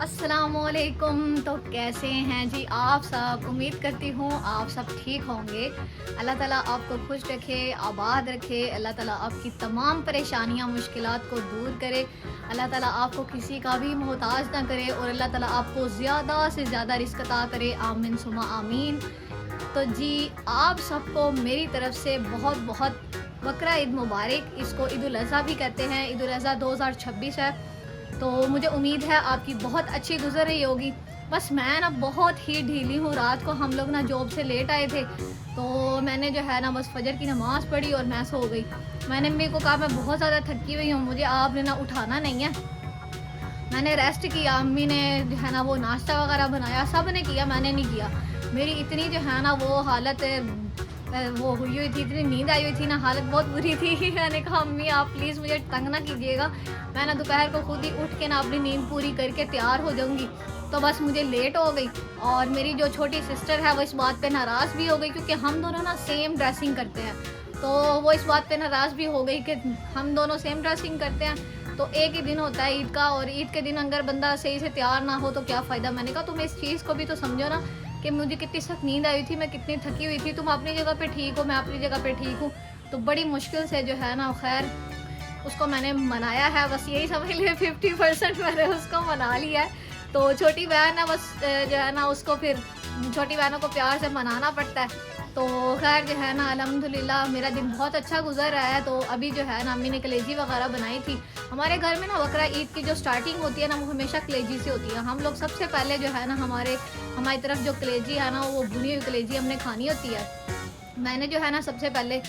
अस्सलामुअलैकुम। तो कैसे हैं जी आप सब? उम्मीद करती हूँ आप सब ठीक होंगे। अल्लाह ताला आपको खुश रखे, आबाद रखे। अल्लाह ताला आपकी तमाम परेशानियाँ मुश्किलात को दूर करे। अल्लाह ताला आपको किसी का भी मोहताज ना करे और अल्लाह ताला आपको ज़्यादा से ज़्यादा रिज़्क अता करे। आमीन सुमा आमीन। तो जी आप सबको मेरी तरफ से बहुत बहुत बकरा ईद मुबारक। इसको ईद उल अज़हा भी कहते हैं। ईद उल अज़हा 2026 है। तो मुझे उम्मीद है आपकी बहुत अच्छी गुजर रही होगी। बस मैं ना बहुत ही ढीली हूँ। रात को हम लोग ना जॉब से लेट आए थे, तो मैंने जो है ना बस फजर की नमाज़ पढ़ी और मैं सो गई। मैंने अम्मी को कहा मैं बहुत ज़्यादा थकी हुई हूँ, मुझे आपने ना उठाना नहीं है। मैंने रेस्ट किया। अम्मी ने जो है ना वो नाश्ता वगैरह बनाया, सब ने किया, मैंने नहीं किया। मेरी इतनी जो है ना वो हालत वो हुई थी, इतनी नींद आई हुई थी ना, हालत बहुत बुरी थी। मैंने कहा अम्मी आप प्लीज़ मुझे तंग ना कीजिएगा, मैं ना दोपहर को खुद ही उठ के ना अपनी नींद पूरी करके तैयार हो जाऊँगी। तो बस मुझे लेट हो गई और मेरी जो छोटी सिस्टर है वो इस बात पे नाराज़ भी हो गई, क्योंकि हम दोनों ना सेम ड्रेसिंग करते हैं। तो वो इस बात पे नाराज़ भी हो गई कि हम दोनों सेम ड्रेसिंग करते हैं, तो एक ही दिन होता है ईद का, और ईद के दिन अगर बंदा सही से तैयार ना हो तो क्या फ़ायदा। मैंने कहा तुम इस चीज़ को भी तो समझो ना कि मुझे कितनी सख्त नींद आई थी, मैं कितनी थकी हुई थी। तुम अपनी जगह पे ठीक हो, मैं अपनी जगह पे ठीक हूँ। तो बड़ी मुश्किल से जो है ना खैर उसको मैंने मनाया है। बस यही समझ लिए 50% मैंने उसको मना लिया है। तो छोटी बहन है, बस जो है ना उसको फिर छोटी बहनों को प्यार से मनाना पड़ता है। तो खैर जो है ना अल्हम्दुलिल्लाह मेरा दिन बहुत अच्छा गुजर रहा है। तो अभी जो है ना अम्मी ने कलेजी वगैरह बनाई थी। हमारे घर में ना बकरा ईद की जो स्टार्टिंग होती है ना वो हमेशा कलेजी से होती है। हम लोग सबसे पहले जो है ना हमारी तरफ जो कलेजी है ना वो भुनी हुई कलेजी हमने खानी होती है। मैंने जो है ना सबसे पहले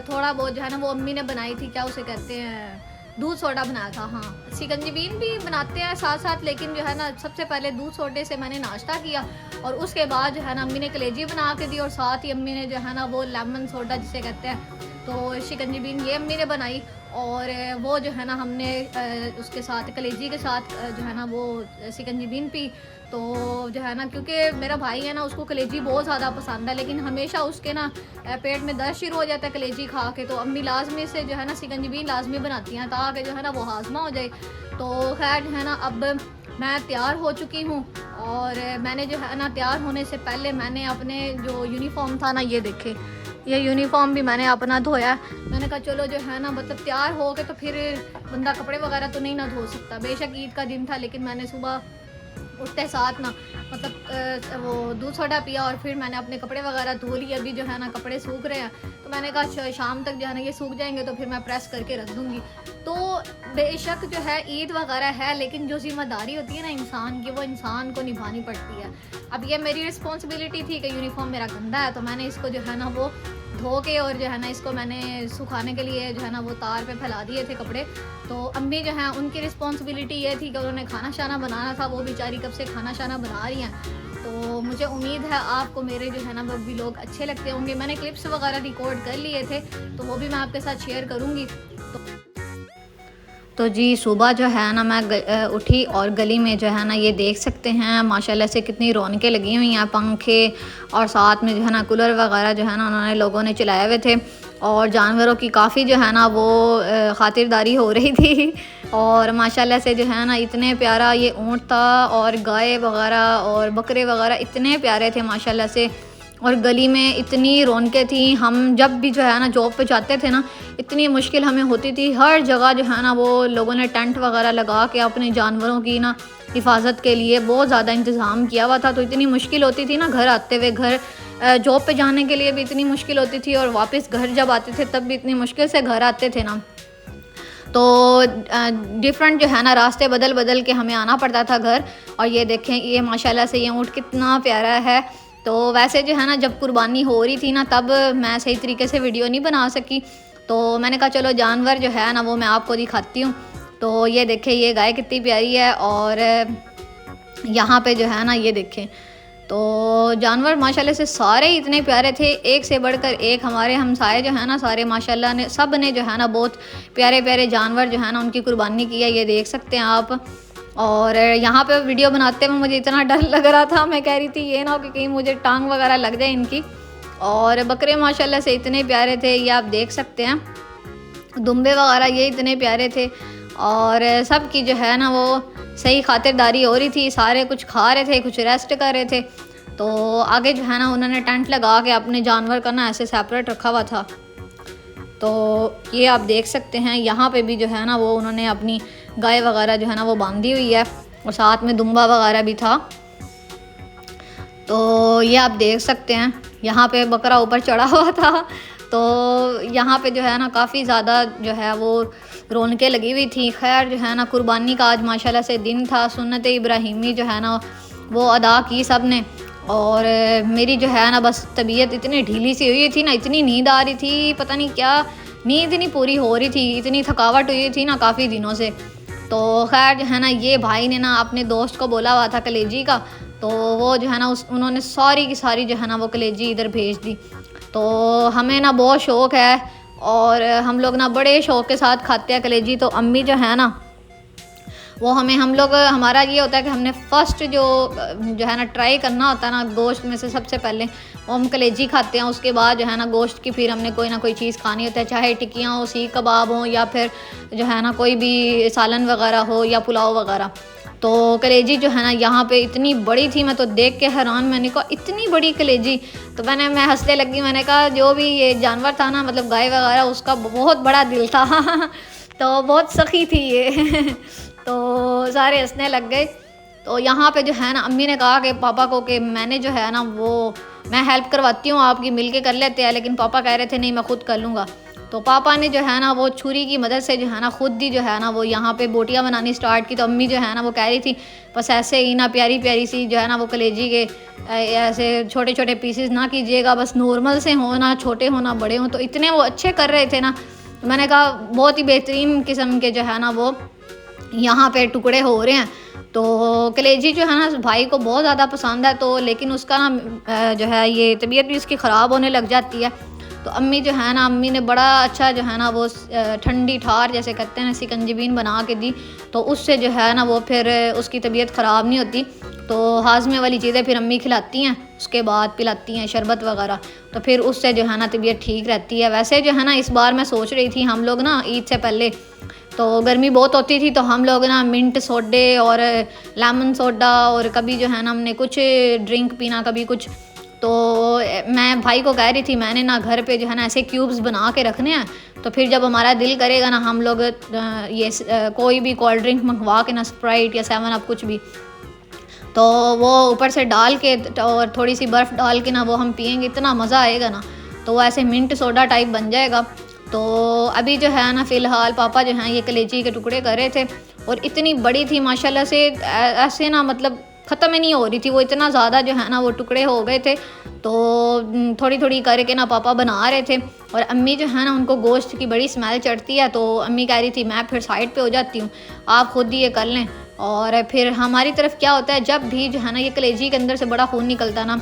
थोड़ा बहुत जो है ना वो अम्मी ने बनाई थी, क्या उसे कहते हैं, दूध सोडा बनाया था। हाँ, शिकंजीबीन भी बनाते हैं साथ साथ, लेकिन जो है ना सबसे पहले दूध सोडे से मैंने नाश्ता किया और उसके बाद जो है ना अम्मी ने कलेजी बना के दी और साथ ही अम्मी ने जो है ना वो लेमन सोडा जिसे कहते हैं, तो शिकंजीबीन ये अम्मी ने बनाई। और वो जो है ना हमने उसके साथ कलेजी के साथ जो है ना वो शिकंजीबीन पी। तो जो है ना क्योंकि मेरा भाई है ना उसको कलेजी बहुत ज़्यादा पसंद है, लेकिन हमेशा उसके ना पेट में दर्द शुरू हो जाता है कलेजी खा के। तो अम्मी लाजमी से जो है ना शिकंजीबीन लाजमी बनाती हैं ताकि जो है ना वो हाजमा हो जाए। तो खैर जो है ना अब मैं तैयार हो चुकी हूँ और मैंने जो है ना तैयार होने से पहले मैंने अपने जो यूनिफॉर्म था ना, ये देखे, ये यूनिफॉर्म भी मैंने अपना धोया। मैंने कहा चलो जो है ना मतलब तैयार हो के तो फिर बंदा कपड़े वगैरह तो नहीं ना धो सकता। बेशक ईद का दिन था, लेकिन मैंने सुबह उठते साथ ना मतलब वो दूध सोडा पिया और फिर मैंने अपने कपड़े वगैरह धो लिए। अभी जो है ना कपड़े सूख रहे हैं, तो मैंने कहा शाम तक जो है ना ये सूख जाएंगे तो फिर मैं प्रेस करके रख दूँगी। तो बेशक जो है ईद वगैरह है, लेकिन जो जिम्मेदारी होती है ना इंसान की, वो इंसान को निभानी पड़ती है। अब ये मेरी रिस्पॉन्सिबिलिटी थी कि यूनिफॉर्म मेरा गंदा है, तो मैंने इसको जो है ना वो धो के और जो है ना इसको मैंने सुखाने के लिए जो है ना वो तार पे फैला दिए थे कपड़े। तो अम्मी जो है उनकी रिस्पॉन्सिबिलिटी ये थी कि उन्होंने खाना शाना बनाना था, वो बेचारी कब से खाना शाना बना रही हैं। तो मुझे उम्मीद है आपको मेरे जो है ना वो व्लॉग अच्छे लगते होंगे। मैंने क्लिप्स वगैरह रिकॉर्ड कर लिए थे, तो वो भी मैं आपके साथ शेयर करूँगी। तो जी सुबह जो है ना मैं उठी और गली में जो है ना ये देख सकते हैं माशाल्लाह से कितनी रौनकें लगी हुई हैं, पंखे और साथ में जो है ना कूलर वगैरह जो है ना उन्होंने लोगों ने चलाए हुए थे और जानवरों की काफ़ी जो है ना वो ख़ातिरदारी हो रही थी। और माशाल्लाह से जो है ना इतने प्यारा ये ऊँट था और गाय वगैरह और बकरे वगैरह इतने प्यारे थे माशाल्लाह से। और गली में इतनी रौनकें थी। हम जब भी जो है ना जॉब पे जाते थे ना, इतनी मुश्किल हमें होती थी। हर जगह जो है ना वो लोगों ने टेंट वगैरह लगा के अपने जानवरों की ना हिफाजत के लिए बहुत ज़्यादा इंतज़ाम किया हुआ था। तो इतनी मुश्किल होती थी ना घर आते हुए, घर जॉब पे जाने के लिए भी इतनी मुश्किल होती थी और वापस घर जब आते थे तब भी इतनी मुश्किल से घर आते थे ना। तो डिफरेंट जो है ना रास्ते बदल बदल के हमें आना पड़ता था घर। और ये देखें ये माशाल्लाह से ये ऊँट कितना प्यारा है। तो वैसे जो है ना जब कुर्बानी हो रही थी ना तब मैं सही तरीके से वीडियो नहीं बना सकी, तो मैंने कहा चलो जानवर जो है ना वो मैं आपको दिखाती हूँ। तो ये देखें ये गाय कितनी प्यारी है और यहाँ पे जो है ना ये देखें, तो जानवर माशाल्लाह से सारे इतने प्यारे थे, एक से बढ़कर एक। हमारे हमसाए जो है ना सारे माशाल्लाह ने सब ने जो है ना बहुत प्यारे प्यारे जानवर जो है ना उनकी कुर्बानी की है, ये देख सकते हैं आप। और यहाँ पे वीडियो बनाते में मुझे इतना डर लग रहा था, मैं कह रही थी ये ना हो कि कहीं मुझे टांग वगैरह लग जाए इनकी। और बकरे माशाल्लाह से इतने प्यारे थे, ये आप देख सकते हैं। दुम्बे वगैरह ये इतने प्यारे थे और सब की जो है ना वो सही खातिरदारी हो रही थी, सारे कुछ खा रहे थे, कुछ रेस्ट कर रहे थे। तो आगे जो है ना उन्होंने टेंट लगा के अपने जानवर का ना ऐसे सेपरेट रखा हुआ था। तो ये आप देख सकते हैं, यहाँ पे भी जो है ना वो उन्होंने अपनी गाय वगैरह जो है ना वो बांधी हुई है, और साथ में दुम्बा वगैरह भी था। तो ये आप देख सकते हैं, यहाँ पे बकरा ऊपर चढ़ा हुआ था। तो यहाँ पे जो है ना काफ़ी ज़्यादा जो है वो रौनकें लगी हुई थी। खैर जो है ना कुर्बानी का आज माशाल्लाह से दिन था, सुन्नत इब्राहिमी जो है ना वो अदा की सब ने। और मेरी जो है ना बस तबीयत इतनी ढीली सी हुई थी ना, इतनी नींद आ रही थी, पता नहीं क्या नींद नहीं पूरी हो रही थी, इतनी थकावट हुई थी ना काफ़ी दिनों से। तो खैर जो है ना ये भाई ने ना अपने दोस्त को बोला हुआ था कलेजी का, तो वो जो है ना उन्होंने सारी की सारी जो है ना वो कलेजी इधर भेज दी। तो हमें ना बहुत शौक़ है और हम लोग ना बड़े शौक़ के साथ खाते हैं कलेजी। तो अम्मी जो है ना वो हमारा ये होता है कि हमने फ़र्स्ट जो है ना ट्राई करना होता है ना गोश्त में से सबसे पहले वो हम कलेजी खाते हैं। उसके बाद जो है ना गोश्त की फिर हमने कोई ना कोई चीज़ खानी होता है, चाहे टिक्कियाँ हो, सीख कबाब हो, या फिर जो है ना कोई भी सालन वगैरह हो या पुलाव वगैरह। तो कलेजी जो है ना यहाँ पे इतनी बड़ी थी, मैं तो देख के हैरान, मैंने कहा इतनी बड़ी कलेजी। तो मैं हंसने लगी, मैंने कहा जो भी ये जानवर था ना मतलब गाय वगैरह उसका बहुत बड़ा दिल था तो बहुत सखी थी ये तो सारे हंसने लग गए। तो यहाँ पे जो है ना अम्मी ने कहा कि पापा को कि मैंने जो है ना वो मैं हेल्प करवाती हूँ आपकी, मिल के कर लेते हैं, लेकिन पापा कह रहे थे नहीं मैं ख़ुद कर लूँगा। तो पापा ने जो है ना वो छुरी की मदद से जो है ना खुद ही जो है ना वो यहाँ पे बोटियाँ बनानी स्टार्ट की। तो अम्मी जो है ना वो कह रही थी बस ऐसे ही ना प्यारी प्यारी सी जो है ना वो कलेजी के ऐसे छोटे छोटे पीसेस ना कीजिएगा, बस नॉर्मल से हो, ना छोटे हो ना बड़े हो। तो इतने वो अच्छे कर रहे थे ना, मैंने कहा बहुत ही बेहतरीन किस्म के जो है ना वो यहाँ पे टुकड़े हो रहे हैं। तो कलेजी जो है ना भाई को बहुत ज़्यादा पसंद है, तो लेकिन उसका ना जो है ये तबीयत भी उसकी ख़राब होने लग जाती है। तो अम्मी जो है ना अम्मी ने बड़ा अच्छा जो है ना वो ठंडी ठार जैसे कहते हैं ना सिकंजीबीन बना के दी, तो उससे जो है ना वो फिर उसकी तबीयत ख़राब नहीं होती। तो हाजमे वाली चीज़ें फिर अम्मी खिलाती हैं, उसके बाद पिलाती हैं शरबत वगैरह, तो फिर उससे जो है ना तबीयत ठीक रहती है। वैसे जो है ना इस बार मैं सोच रही थी हम लोग ना ईद से पहले तो गर्मी बहुत होती थी, तो हम लोग ना मिंट सोडे और लेमन सोडा और कभी जो है ना हमने कुछ ड्रिंक पीना कभी कुछ। तो मैं भाई को कह रही थी मैंने ना घर पे जो है ना ऐसे क्यूब्स बना के रखने हैं, तो फिर जब हमारा दिल करेगा ना हम लोग ये कोई भी कोल्ड ड्रिंक मंगवा के ना स्प्राइट या 7 अप कुछ भी, तो वो ऊपर से डाल के और थोड़ी सी बर्फ़ डाल के ना वो हम पियेंगे, इतना मज़ा आएगा ना। तो वो ऐसे मिंट सोडा टाइप बन जाएगा। तो अभी जो है ना फ़िलहाल पापा जो हैं ये कलेजी के टुकड़े कर रहे थे, और इतनी बड़ी थी माशाल्लाह से, ऐसे ना मतलब ख़त्म ही नहीं हो रही थी वो, इतना ज़्यादा जो है ना वो टुकड़े हो गए थे। तो थोड़ी थोड़ी करके ना पापा बना रहे थे, और अम्मी जो है ना उनको गोश्त की बड़ी स्मेल चढ़ती है, तो अम्मी कह रही थी मैं फिर साइड पे हो जाती हूँ, आप खुद ही ये कर लें। और फिर हमारी तरफ क्या होता है जब भी जो है ना ये कलेजी के अंदर से बड़ा खून निकलता ना,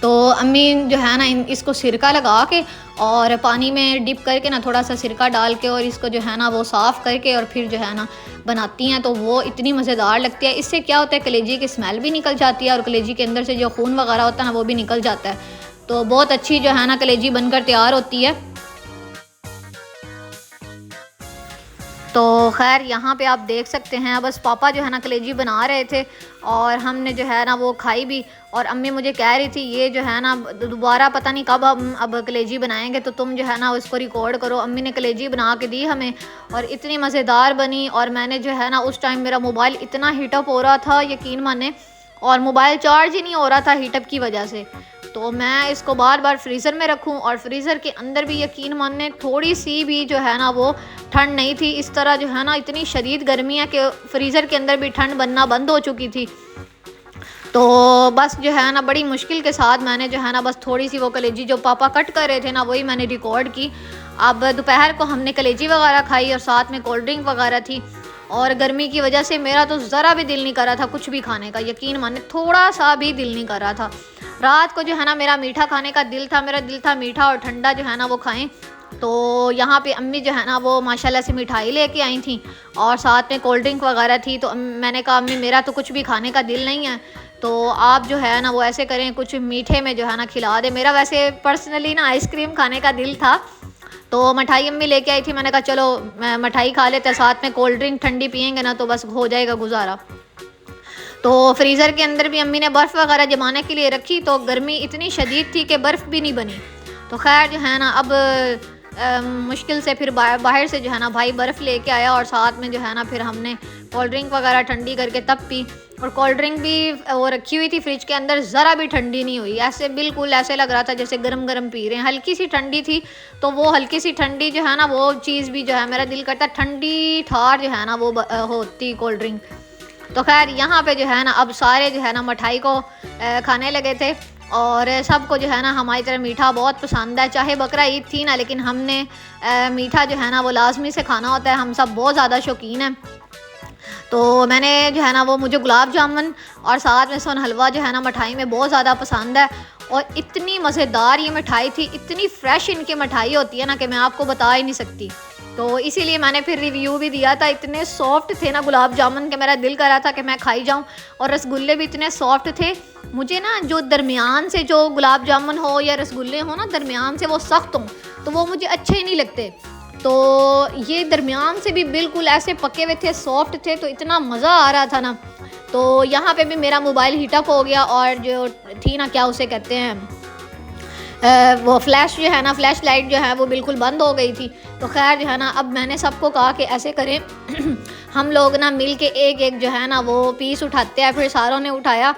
तो अम्मी जो है ना इसको सिरका लगा के और पानी में डिप करके ना थोड़ा सा सिरका डाल के और इसको जो है ना वो साफ़ करके और फिर जो है ना बनाती हैं, तो वो इतनी मज़ेदार लगती है। इससे क्या होता है कलेजी की स्मेल भी निकल जाती है और कलेजी के अंदर से जो खून वगैरह होता है ना वो भी निकल जाता है। तो बहुत अच्छी जो है ना कलेजी बनकर तैयार होती है। तो खैर यहाँ पे आप देख सकते हैं बस पापा जो है ना कलेजी बना रहे थे और हमने जो है ना वो खाई भी। और अम्मी मुझे कह रही थी ये जो है ना दोबारा पता नहीं कब हम अब कलेजी बनाएंगे, तो तुम जो है ना उसको रिकॉर्ड करो। अम्मी ने कलेजी बना के दी हमें और इतनी मज़ेदार बनी। और मैंने जो है ना उस टाइम मेरा मोबाइल इतना हीटअप हो रहा था यकीन माने, और मोबाइल चार्ज ही नहीं हो रहा था हीटअप की वजह से। तो मैं इसको बार बार फ्रीज़र में रखूं और फ्रीज़र के अंदर भी यकीन मानने थोड़ी सी भी जो है ना वो ठंड नहीं थी। इस तरह जो है ना इतनी शदीद गर्मी है कि फ्रीज़र के अंदर भी ठंड बनना बंद हो चुकी थी। तो बस जो है ना बड़ी मुश्किल के साथ मैंने जो है ना बस थोड़ी सी वो कलेजी जो पापा कट कर रहे थे ना वही मैंने रिकॉर्ड की। अब दोपहर को हमने कलेजी वगैरह खाई और साथ में कोल्ड ड्रिंक वगैरह थी। और गर्मी की वजह से मेरा तो ज़रा भी दिल नहीं कर रहा था कुछ भी खाने का, यकीन माने थोड़ा सा भी दिल नहीं कर रहा था। रात को जो है ना मेरा मीठा खाने का दिल था, मेरा दिल था मीठा और ठंडा जो है ना वो खाएं। तो यहाँ पे अम्मी जो है ना वो माशाल्लाह से मिठाई लेके आई थी और साथ में कोल्ड ड्रिंक वगैरह थी। तो मैंने कहा अम्मी मेरा तो कुछ भी खाने का दिल नहीं है, तो आप जो है ना वो ऐसे करें कुछ मीठे में जो है ना खिला दे। मेरा वैसे पर्सनली ना आइसक्रीम खाने का दिल था, तो मिठाई अम्मी लेके आई थी, मैंने कहा चलो मिठाई खा लेते, साथ में कोल्ड ड्रिंक ठंडी पियेंगे ना तो बस हो जाएगा गुजारा। तो फ्रीज़र के अंदर भी अम्मी ने बर्फ़ वगैरह जमाने के लिए रखी, तो गर्मी इतनी शदीद थी कि बर्फ़ भी नहीं बनी। तो खैर जो है ना अब मुश्किल से फिर बाहर से जो है ना भाई बर्फ़ लेके आया, और साथ में जो है ना फिर हमने कोल्ड ड्रिंक वगैरह ठंडी करके तब पी। और कोल्ड ड्रिंक भी वो रखी हुई थी फ्रिज के अंदर, ज़रा भी ठंडी नहीं हुई, ऐसे बिल्कुल ऐसे लग रहा था जैसे गरम गरम पी रहे हैं। हल्की सी ठंडी थी, तो वो हल्की सी ठंडी जो है ना वो चीज़ भी जो है मेरा दिल करता ठंडी ठार जो है ना वो होती कोल्ड ड्रिंक। तो खैर यहाँ पे जो है ना अब सारे जो है ना मिठाई को खाने लगे थे, और सबको जो है ना हमारी तरह मीठा बहुत पसंद है। चाहे बकरा ईद थी ना, लेकिन हमने मीठा जो है ना वो लाजमी से खाना होता है, हम सब बहुत ज़्यादा शौकीन हैं। तो मैंने जो है ना वो मुझे गुलाब जामुन और साथ में सोन हलवा जो है ना मिठाई में बहुत ज़्यादा पसंद है, और इतनी मज़ेदार ये मिठाई थी, इतनी फ़्रेश इनकी मिठाई होती है ना कि मैं आपको बता ही नहीं सकती। तो इसीलिए मैंने फिर रिव्यू भी दिया था, इतने सॉफ्ट थे ना गुलाब जामुन के मेरा दिल कर रहा था कि मैं खाई जाऊं, और रसगुल्ले भी इतने सॉफ्ट थे। मुझे ना जो दरमियान से जो गुलाब जामुन हो या रसगुल्ले हो ना दरमियान से वो सख्त हों तो वो मुझे अच्छे ही नहीं लगते। तो ये दरमियान से भी बिल्कुल ऐसे पके हुए थे, सॉफ्ट थे, तो इतना मज़ा आ रहा था ना। तो यहाँ पे भी मेरा मोबाइल हीटअप हो गया, और जो थी ना क्या उसे कहते हैं वो फ्लैश जो है ना फ्लैश लाइट जो है वो बिल्कुल बंद हो गई थी। तो खैर जो है ना अब मैंने सबको कहा कि ऐसे करें हम लोग ना मिल के एक एक जो है ना वो पीस उठाते हैं। फिर सारों ने उठाया,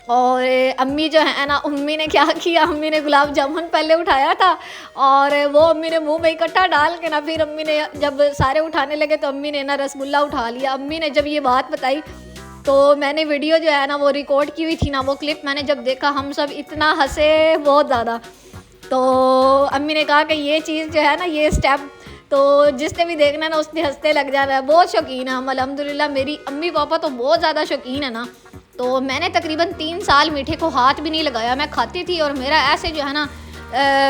और अम्मी जो है ना अम्मी ने क्या किया, अम्मी ने गुलाब जामुन पहले उठाया था, और वो अम्मी ने मुंह में इकट्ठा डाल के ना फिर अम्मी ने जब सारे उठाने लगे तो अम्मी ने ना रसगुल्ला उठा लिया। अम्मी ने जब ये बात बताई तो मैंने वीडियो जो है ना वो रिकॉर्ड की हुई थी ना, वो क्लिप मैंने जब देखा हम सब इतना हंसे बहुत ज़्यादा। तो अम्मी ने कहा कि ये चीज़ जो है ना ये स्टेप तो जिसने भी देखना है ना उसने हंसते लग जाना है। बहुत शौकीन है हम अल्हम्दुलिल्लाह, मेरी अम्मी पापा तो बहुत ज़्यादा शौकीन है ना। तो मैंने तकरीबन 3 साल मीठे को हाथ भी नहीं लगाया, मैं खाती थी, और मेरा ऐसे जो है ना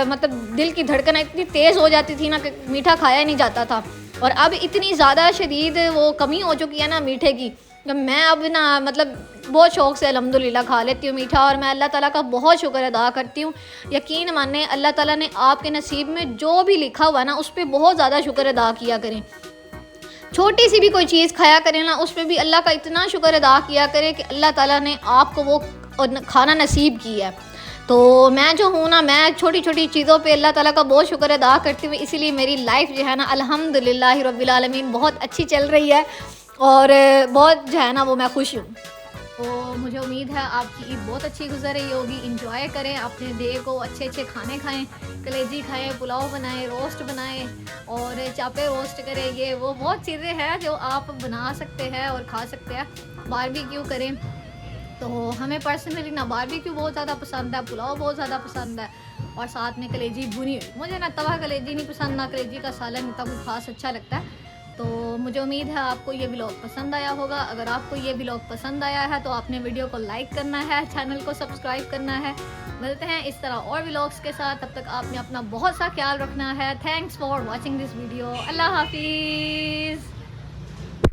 मतलब दिल की धड़कन इतनी तेज़ हो जाती थी ना कि मीठा खाया नहीं जाता था। और अब इतनी ज़्यादा शदीद वो कमी हो चुकी है ना मीठे की, मैं अब ना मतलब बहुत शौक़ से अल्हम्दुलिल्लाह खा लेती हूँ मीठा, और मैं अल्लाह ताला का बहुत शुक्र अदा करती हूँ। यकीन माने अल्लाह ताला ने आपके नसीब में जो भी लिखा हुआ ना उस पर बहुत ज़्यादा शुक्र अदा किया करें। छोटी सी भी कोई चीज़ खाया करें ना उस पर भी अल्लाह का इतना शुक्र अदा किया करें कि अल्लाह ताला ने आपको वो खाना नसीब किया है। तो मैं जो हूँ ना मैं छोटी छोटी चीज़ों पे अल्लाह ताला का बहुत शुक्र अदा करती हूँ, इसीलिए मेरी लाइफ जो है ना अल्हम्दुलिल्लाह रब्बिल आलमीन बहुत अच्छी चल रही है, और बहुत जो है ना वो मैं खुश हूँ। तो मुझे उम्मीद है आपकी ईद बहुत अच्छी गुजर रही होगी। इंजॉय करें अपने डे को, अच्छे अच्छे खाने खाएं, कलेजी खाएं, पुलाव बनाएं, रोस्ट बनाएं, और चापे रोस्ट करें। ये वो बहुत चीज़ें हैं जो आप बना सकते हैं और खा सकते हैं। बारबेक्यू करें, तो हमें पर्सनली ना बारबेक्यू बहुत ज़्यादा पसंद है, पुलाव बहुत ज़्यादा पसंद है, और साथ में कलेजी भुनी हुई। मुझे ना तवा कलेजी नहीं पसंद, ना कलेजी का सालन इतना कुछ खास अच्छा लगता है। तो मुझे उम्मीद है आपको ये व्लॉग पसंद आया होगा। अगर आपको ये व्लॉग पसंद आया है तो आपने वीडियो को लाइक करना है, चैनल को सब्सक्राइब करना है। मिलते हैं इस तरह और व्लॉग्स के साथ, तब तक आपने अपना बहुत सा ख्याल रखना है। Thanks for watching this video. अल्लाह हाफिज़।